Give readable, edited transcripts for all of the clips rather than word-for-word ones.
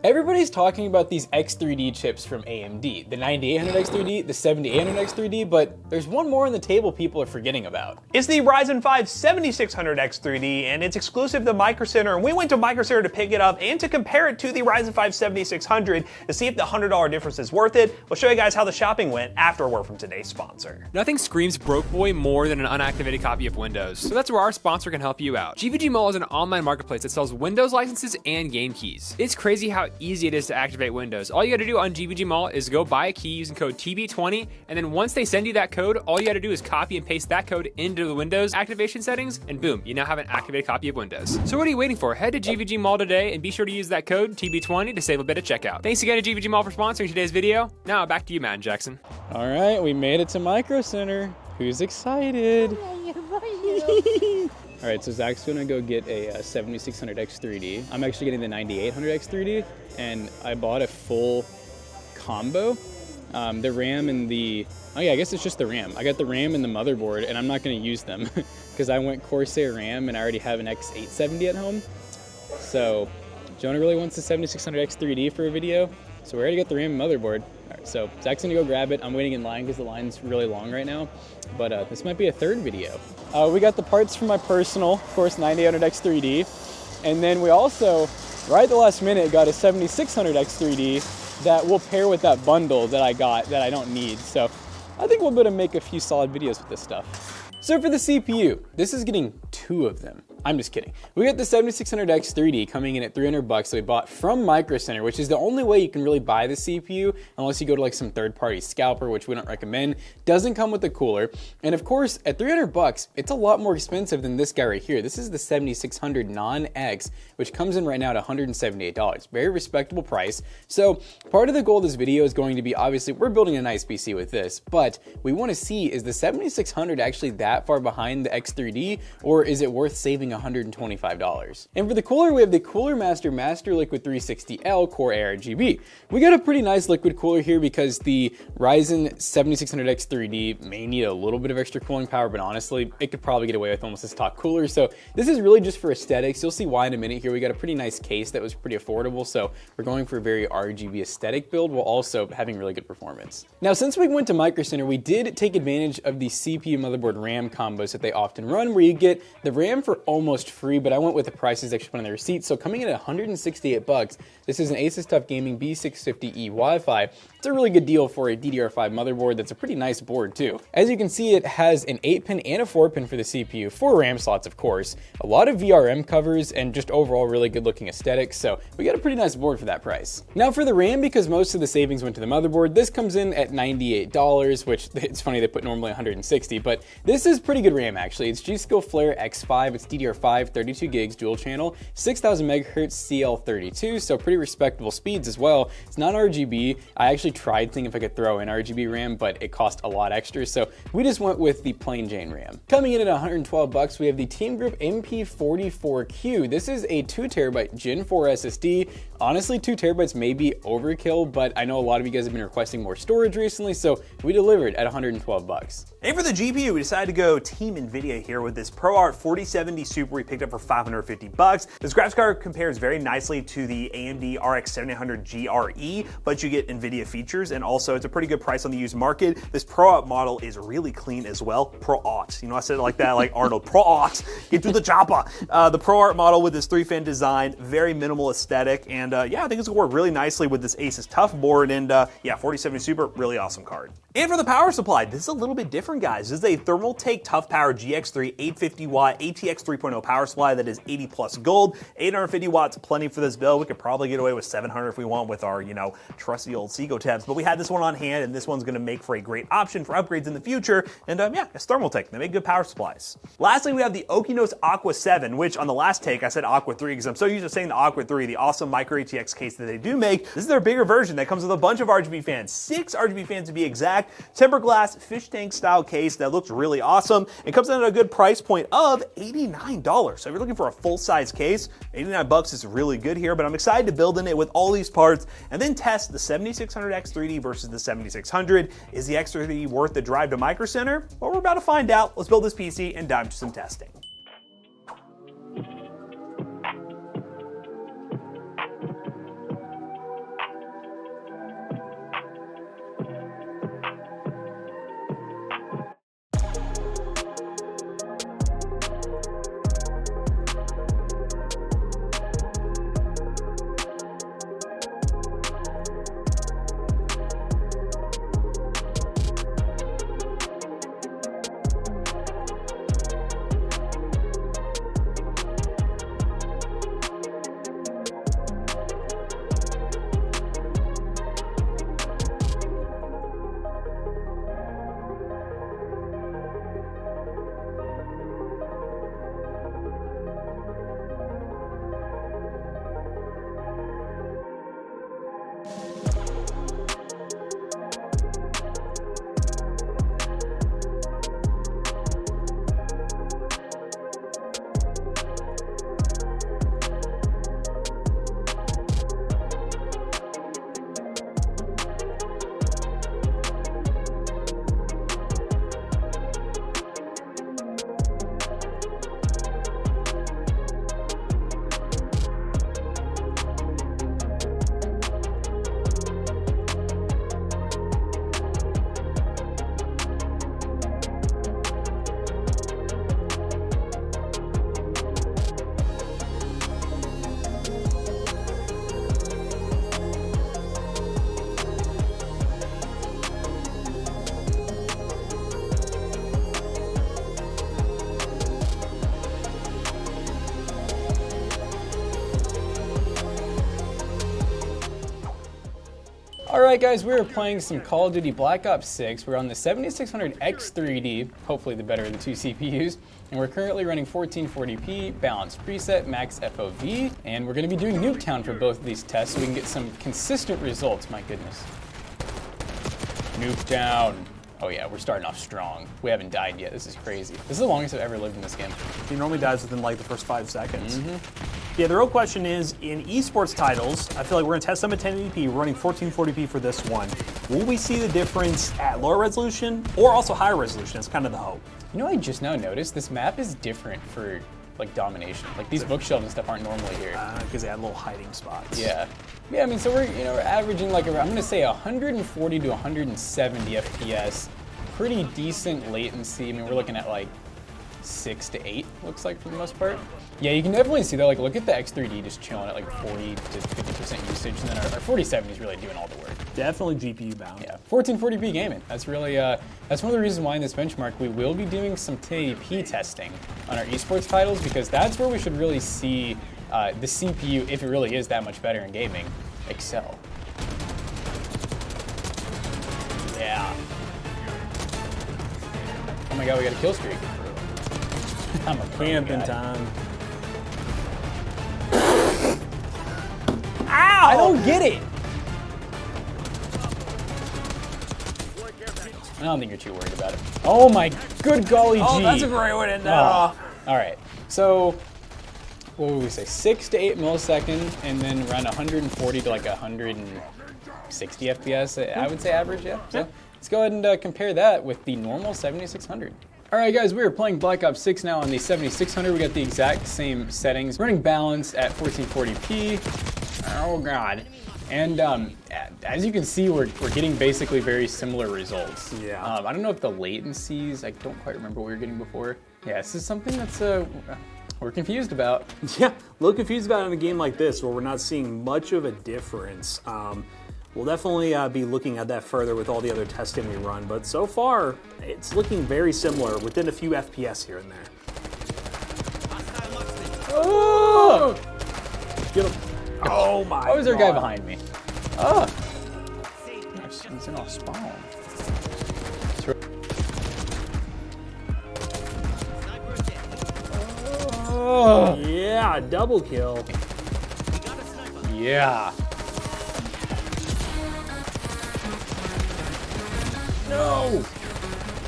Everybody's talking about these X3D chips from AMD, the 9800X3D, the 7800X3D, but there's one more on the table people are forgetting about. It's the Ryzen 7600X3D, and it's exclusive to Micro Center, and we went to Micro Center to pick it up and to compare it to the Ryzen 7600 to see if the $100 difference is worth it. We'll show you guys how the shopping went after a word from today's sponsor. Nothing screams broke boy more than an unactivated copy of Windows, so that's where our sponsor can help you out. GVG Mall is an online marketplace that sells Windows licenses and game keys. It's crazy how easy it is to activate Windows. All you gotta do on GVG Mall is go buy a key using code TB20, and then once they send you that code, all you gotta do is copy and paste that code into the Windows activation settings, and boom, you now have an activated copy of Windows. So what are you waiting for? Head to GVG Mall today and be sure to use that code TB20 to save a bit at checkout. Thanks again to GVG Mall for sponsoring today's video. Now back to you, Matt and Jackson. All right, we made it to Micro Center. Who's excited? All right, so Zach's gonna go get a 7600X3D. I'm actually getting the 9800X3D, and I bought a full combo. The RAM and oh yeah, I guess it's just the RAM. I got the RAM and the motherboard, and I'm not gonna use them because I went Corsair RAM and I already have an X870 at home. So Jonah really wants the 7600X3D for a video, so we already got the RAM and motherboard. All right, so Zach's gonna go grab it. I'm waiting in line because the line's really long right now, but this might be a third video. We got the parts for my personal, of course, 9800X3D, and then we also, right at the last minute, got a 7600X3D that will pair with that bundle that I got that I don't need. So I think we'll be able to make a few solid videos with this stuff. So for the CPU, this is getting two of them. I'm just kidding. We got the 7600X3D coming in at $300 that we bought from Micro Center, which is the only way you can really buy the CPU unless you go to like some third-party scalper, which we don't recommend. Doesn't come with a cooler. And of course, at $300, it's a lot more expensive than this guy right here. This is the 7600 non-X, which comes in right now at $178. Very respectable price. So part of the goal of this video is going to be, obviously, we're building a nice PC with this, but we want to see, is the 7600 actually that far behind the X3D, or is it worth saving $125? And for the cooler, we have the Cooler Master Liquid 360L Core ARGB. We got a pretty nice liquid cooler here because the Ryzen 7600X3D may need a little bit of extra cooling power, but honestly, it could probably get away with almost this top cooler. So this is really just for aesthetics. You'll see why in a minute here. We got a pretty nice case that was pretty affordable, so we're going for a very RGB aesthetic build while also having really good performance. Now, since we went to Micro Center, we did take advantage of the CPU motherboard RAM combos that they often run, where you get the RAM for almost free, but I went with the prices actually put on the receipt. So coming in at $168, this is an Asus TUF Gaming B650E Wi-Fi. It's a really good deal for a DDR5 motherboard that's a pretty nice board too. As you can see, it has an 8-pin and a 4-pin for the CPU, 4 RAM slots of course, a lot of VRM covers, and just overall really good looking aesthetics. So we got a pretty nice board for that price. Now for the RAM, because most of the savings went to the motherboard, this comes in at $98, which it's funny they put normally $160, but this is pretty good RAM actually. It's G-Skill Flare X5, it's DDR5, 32 gigs dual channel, 6000 megahertz CL32, so pretty respectable speeds as well. It's not RGB. I actually tried thinking if I could throw in RGB RAM, but it cost a lot extra, so we just went with the plain Jane RAM. Coming in at $112, we have the TeamGroup MP44Q. This is a 2TB Gen 4 SSD. Honestly, 2 terabytes may be overkill, but I know a lot of you guys have been requesting more storage recently, so we delivered at $112. And for the GPU, we decided to go Team NVIDIA here with this ProART 4070 Super we picked up for $550. This graphics card compares very nicely to the AMD RX 7800 GRE, but you get NVIDIA features, and also it's a pretty good price on the used market. This ProART model is really clean as well. ProART, you know, I said it like that, like Arnold. ProART, get to the chopper. The ProART model with this 3-fan design, very minimal aesthetic, and yeah, I think it's gonna work really nicely with this Asus TUF board, and yeah, 4070 Super, really awesome card. And for the power supply, this is a little bit different, guys. This is a ThermalTake Toughpower GX3 850 watt ATX 3.0 power supply that is 80 plus gold, 850 watts, plenty for this build. We could probably get away with 700 if we want with our, you know, trusty old Seago tabs, but we had this one on hand, and this one's gonna make for a great option for upgrades in the future. And yeah, it's ThermalTake. They make good power supplies. Lastly, we have the Okinos Aqua 7, which on the last take I said Aqua 3 because I'm so used to saying the Aqua 3, the awesome micro ATX case that they do make. This is their bigger version that comes with a bunch of RGB fans, 6 RGB fans to be exact, tempered glass fish tank style case that looks really awesome. It comes in at a good price point of $89. So if you're looking for a full size case, $89 is really good here, but I'm excited to build in it with all these parts and then test the 7600X3D versus the 7600. Is the X3D worth the drive to Micro Center? Well, we're about to find out. Let's build this PC and dive into some testing. All right, guys, we are playing some Call of Duty Black Ops 6. We're on the 7600X3D, hopefully the better of the two CPUs, and we're currently running 1440p, balanced preset, max FOV, and we're gonna be doing Nuketown for both of these tests so we can get some consistent results, my goodness. Nuketown. Oh yeah, we're starting off strong. We haven't died yet, this is crazy. This is the longest I've ever lived in this game. He normally dies within like the first 5 seconds. Yeah, the real question is, in esports titles, I feel like we're gonna test them at 1080p, we're running 1440p for this one. Will we see the difference at lower resolution or also higher resolution? That's kind of the hope. You know, I just now noticed this map is different for like domination. Like these bookshelves and stuff aren't normally here. Because they had little hiding spots. Yeah. Yeah, I mean, so we're averaging like around, I'm gonna say 140 to 170 FPS. Pretty decent latency. I mean, we're looking at like 6 to 8, looks like, for the most part. Yeah, you can definitely see that. Like, look at the X3D just chilling at like 40 to 50% usage, and then our 4070 is really doing all the work. Definitely GPU bound. Yeah, 1440p gaming. That's really, that's one of the reasons why in this benchmark we will be doing some 1080p testing on our esports titles, because that's where we should really see the CPU, if it really is that much better in gaming, excel. Yeah. Oh my god, we got a kill streak. I'm a Camping time. Ow! I don't get it. I don't think you're too worried about it. Oh my good golly gee. Oh, that's a great way to end that off. All right, so what would we say? 6 to 8 milliseconds, and then around 140 to like 160 FPS. I would say average, yeah. So let's go ahead and compare that with the normal 7600. All right, guys, we are playing Black Ops 6 now on the 7600. We got the exact same settings. Running balanced at 1440p. Oh God. And as you can see, we're getting basically very similar results. Yeah. I don't know if the latencies, I don't quite remember what we were getting before. Yeah, this is something that's we're confused about. Yeah, a little confused about it in a game like this where we're not seeing much of a difference. We'll definitely be looking at that further with all the other testing we run, but so far, it's looking very similar within a few FPS here and there. Oh! Get him. Oh my god. Oh, is there a guy behind me? Oh! He's in our spawn. Oh! Yeah, double kill. Yeah. No!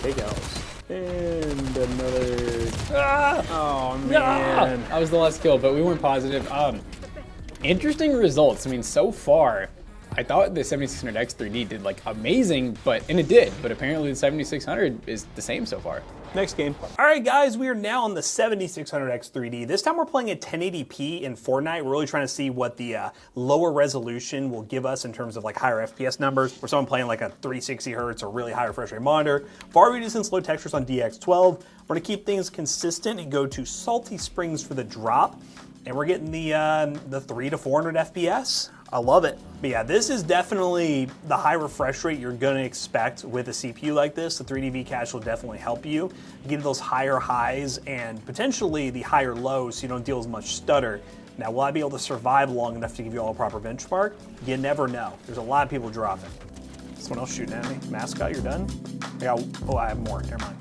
Take L's. And another. Ah! Oh man. That was the last kill, but we weren't positive. Interesting results. I mean, so far, I thought the 7600X3D did like amazing, and it did, but apparently the 7600 is the same so far. Next game. All right, guys, we are now on the 7600X3D. This time we're playing at 1080p in Fortnite. We're really trying to see what the lower resolution will give us in terms of like higher FPS numbers. For someone playing like a 360 hertz or really high refresh rate monitor. Far reduced low textures on DX12. We're gonna keep things consistent and go to Salty Springs for the drop. And we're getting the 300 to 400 FPS. I love it. But yeah, this is definitely the high refresh rate you're gonna expect with a CPU like this. The 3D cache will definitely help you get those higher highs and potentially the higher lows so you don't deal as much stutter. Now, will I be able to survive long enough to give you all a proper benchmark? You never know. There's a lot of people dropping. Someone else shooting at me. Mascot, you're done? I have more, never mind.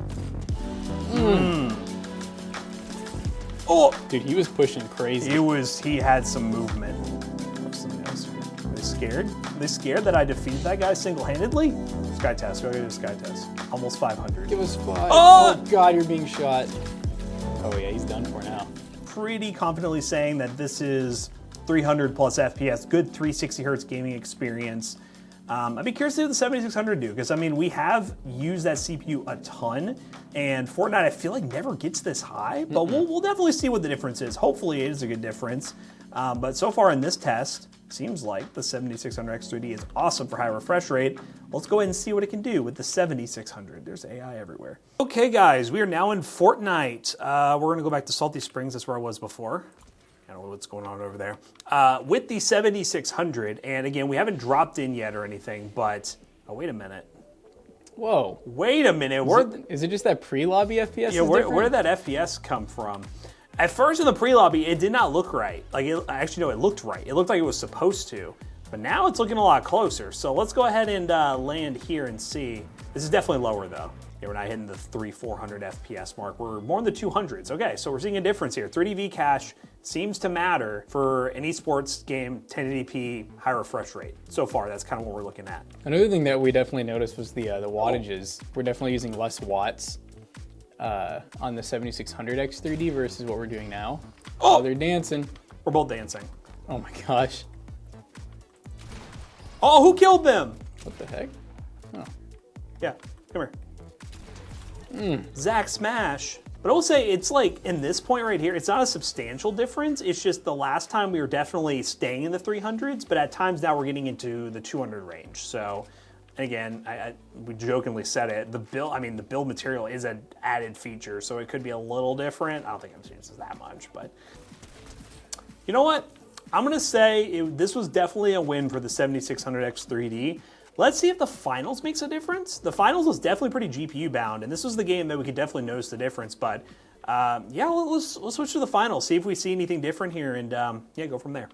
Oh, dude, he was pushing crazy. He had some movement. What's something else here? Are they scared? Are they scared that I defeated that guy single-handedly? Sky test, go get a sky test. Almost 500. Give us 5. Oh God, you're being shot. Oh yeah, he's done for now. Pretty confidently saying that this is 300 plus FPS, good 360 hertz gaming experience. I'd be curious to see what the 7600 do, because I mean, we have used that CPU a ton, and Fortnite I feel like never gets this high, but we'll definitely see what the difference is. Hopefully it is a good difference, but so far in this test, seems like the 7600X3D is awesome for high refresh rate. Let's go ahead and see what it can do with the 7600. There's AI everywhere. Okay guys, we are now in Fortnite. We're gonna go back to Salty Springs, that's where I was before. I don't know what's going on over there. With the 7600, and again, we haven't dropped in yet or anything, but, oh, wait a minute. Whoa. Wait a minute. Is it just that pre-lobby FPS? Yeah, where did that FPS come from? At first in the pre-lobby, it did not look right. Like, actually, no, it looked right. It looked like it was supposed to. But now it's looking a lot closer. So let's go ahead and land here and see. This is definitely lower though. Yeah, we're not hitting the 300-400 FPS mark. We're more in the 200s. Okay, so we're seeing a difference here. 3D cache seems to matter for an esports game, 1080p, high refresh rate. So far, that's kind of what we're looking at. Another thing that we definitely noticed was the wattages. We're definitely using less watts on the 7600X3D versus what we're doing now. Oh, they're dancing. We're both dancing. Oh my gosh. Oh, who killed them? What the heck? Oh. Yeah, come here. Zach Smash. But I will say, it's like, in this point right here, it's not a substantial difference. It's just the last time we were definitely staying in the 300s, but at times now we're getting into the 200 range. So, and again, we jokingly said it, the build material is an added feature, so it could be a little different. I don't think I'm seeing this that much, but you know what? I'm gonna say this was definitely a win for the 7600X3D. Let's see if the finals makes a difference. The finals was definitely pretty GPU bound, and this was the game that we could definitely notice the difference. But yeah, let's switch to the finals, see if we see anything different here, and yeah, go from there.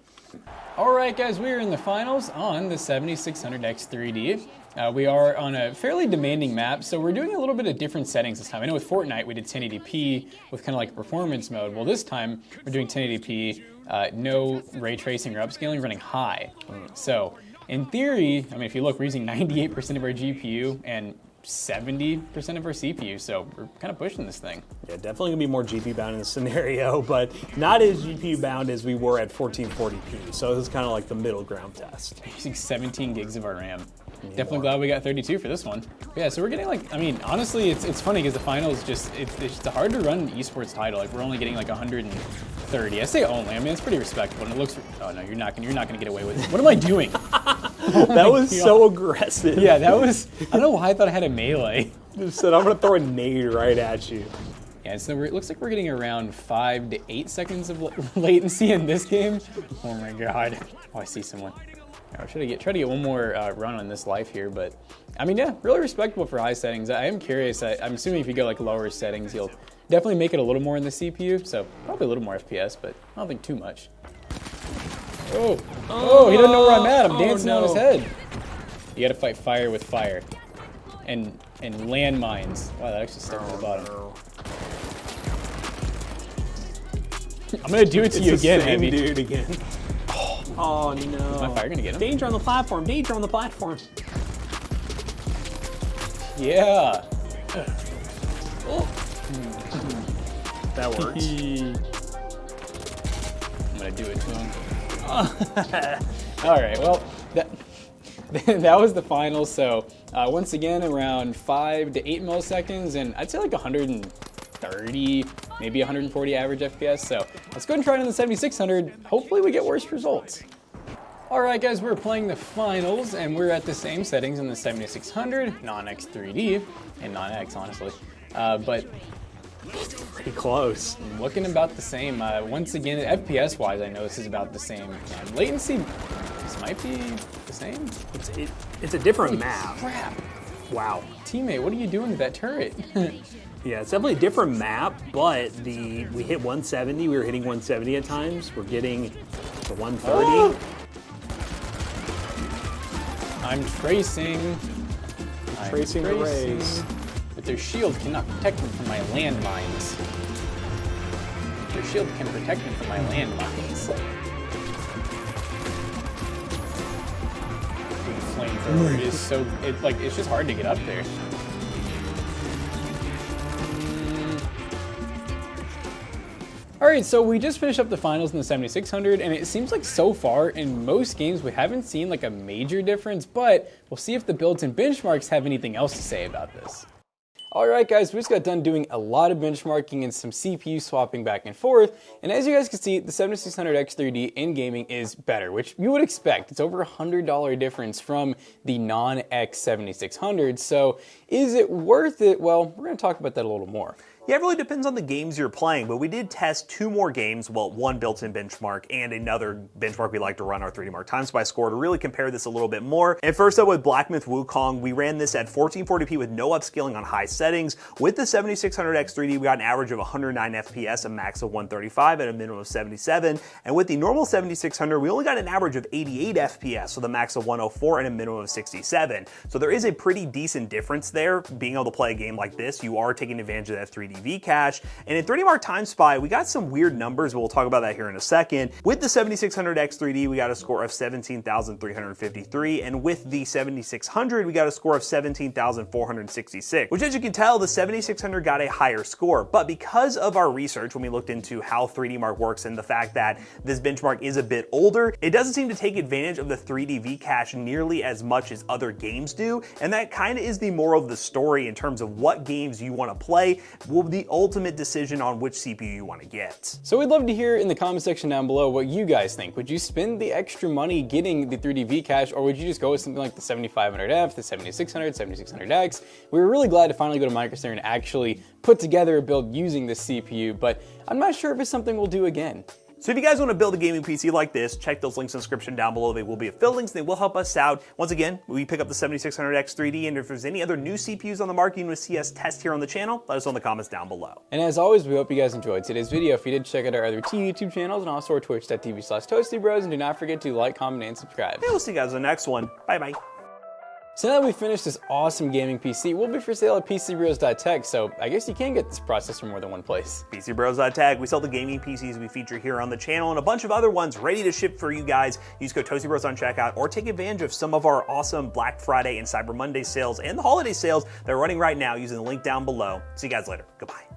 All right, guys, we are in the finals on the 7600X3D. We are on a fairly demanding map, so we're doing a little bit of different settings this time. I know with Fortnite we did 1080p with kind of like performance mode. Well, this time we're doing 1080p, no ray tracing or upscaling, running high. So in theory, I mean, if you look, we're using 98% of our GPU and 70% of our CPU, so we're kind of pushing this thing. Yeah, definitely gonna be more GPU bound in this scenario, but not as GPU bound as we were at 1440p. So this is kind of like the middle ground test. Using 17 gigs of our RAM. Definitely glad we got 32 for this one. Yeah, so we're getting like, I mean, honestly, it's funny because the finals it's hard to run an esports title. Like we're only getting like 130. I say only. I mean, it's pretty respectable, and it looks. Oh no, you're not gonna get away with it. What am I doing? That was so aggressive. Yeah, that was. I don't know why I thought I had a melee. Just said I'm gonna throw a nade right at you. Yeah, so it looks like we're getting around 5 to 8 seconds of latency in this game. Oh my god. Oh, I see someone. I should try to get one more run on this life here, but I mean, yeah, really respectable for high settings. I am curious. I'm assuming if you go like lower settings, you'll definitely make it a little more in the CPU, so probably a little more FPS, but I don't think too much. Oh, he doesn't know where I'm at. I'm dancing on his head. You gotta fight fire with fire. And landmines. Wow, that actually stuck to the bottom. No. I'm gonna do it to you again, Heavy. Dude, again. Oh no. Is my fire gonna get him? Danger on the platform, danger on the platform. Yeah. Oh. That works. I'm gonna do it to him. All right, well, that was the final. So once again, around 5 to 8 milliseconds, and I'd say like 130, maybe 140 average FPS. So let's go and try it on the 7600. Hopefully we get worse results. All right, guys, we're playing the finals, and we're at the same settings in the 7600, non-X3D, and non-X, honestly. But pretty close. Looking about the same. Once again, FPS-wise, I know this is about the same. And latency, this might be the same. It's a different map. Crap. Wow. Teammate, what are you doing to that turret? Yeah, it's definitely a different map, but we hit 170. We were hitting 170 at times. We're getting to 130. Oh. I'm tracing. Tracing the rays. But their shield cannot protect them from my landmines. Their shield can protect them from my landmines. Flamethrower is so, it's just hard to get up there. All right, so we just finished up the finals in the 7600, and it seems like so far in most games we haven't seen like a major difference, but we'll see if the builds and benchmarks have anything else to say about this. All right, guys, we just got done doing a lot of benchmarking and some CPU swapping back and forth, and as you guys can see, the 7600X3D in gaming is better, which you would expect. It's over $100 difference from the non-X 7600, so is it worth it? Well, we're gonna talk about that a little more. Yeah, it really depends on the games you're playing, but we did test 2 more games, well, one built-in benchmark and another benchmark we like to run, our 3D Mark Time Spy score, to really compare this a little bit more. And first up with Black Myth Wukong, we ran this at 1440p with no upscaling on high settings. With the 7600X3D, we got an average of 109 FPS, a max of 135 and a minimum of 77. And with the normal 7600, we only got an average of 88 FPS with a max of 104 and a minimum of 67. So there is a pretty decent difference there. Being able to play a game like this, you are taking advantage of that 3D V cache. And in 3D Mark Time Spy, we got some weird numbers, but we'll talk about that here in a second. With the 7600X3D, we got a score of 17,353, and with the 7600, we got a score of 17,466, which, as you can tell, the 7600 got a higher score. But because of our research, when we looked into how 3D Mark works and the fact that this benchmark is a bit older, it doesn't seem to take advantage of the 3D V cache nearly as much as other games do, and that kind of is the moral of the story in terms of what games you want to play will be the ultimate decision on which CPU you want to get. So we'd love to hear in the comment section down below what you guys think. Would you spend the extra money getting the 3D V cache, or would you just go with something like the 7500F, the 7600, 7600X? We were really glad to finally go to Microsoft and actually put together a build using this CPU, but I'm not sure if it's something we'll do again. So if you guys want to build a gaming PC like this, check those links in the description down below. They will be affiliate links. They will help us out. Once again, we pick up the 7600X3D, and if there's any other new CPUs on the market you want to see us test here on the channel, let us know in the comments down below. And as always, we hope you guys enjoyed today's video. If you did, check out our other two YouTube channels and also our twitch.tv/ToastyBros, and do not forget to like, comment, and subscribe. Yeah, we'll see you guys in the next one. Bye-bye. So now that we've finished this awesome gaming PC, it will be for sale at PCBros.tech, so I guess you can get this processor from more than one place. PCBros.tech, we sell the gaming PCs we feature here on the channel and a bunch of other ones ready to ship for you guys. Use code ToastyBros on checkout or take advantage of some of our awesome Black Friday and Cyber Monday sales and the holiday sales that are running right now using the link down below. See you guys later. Goodbye.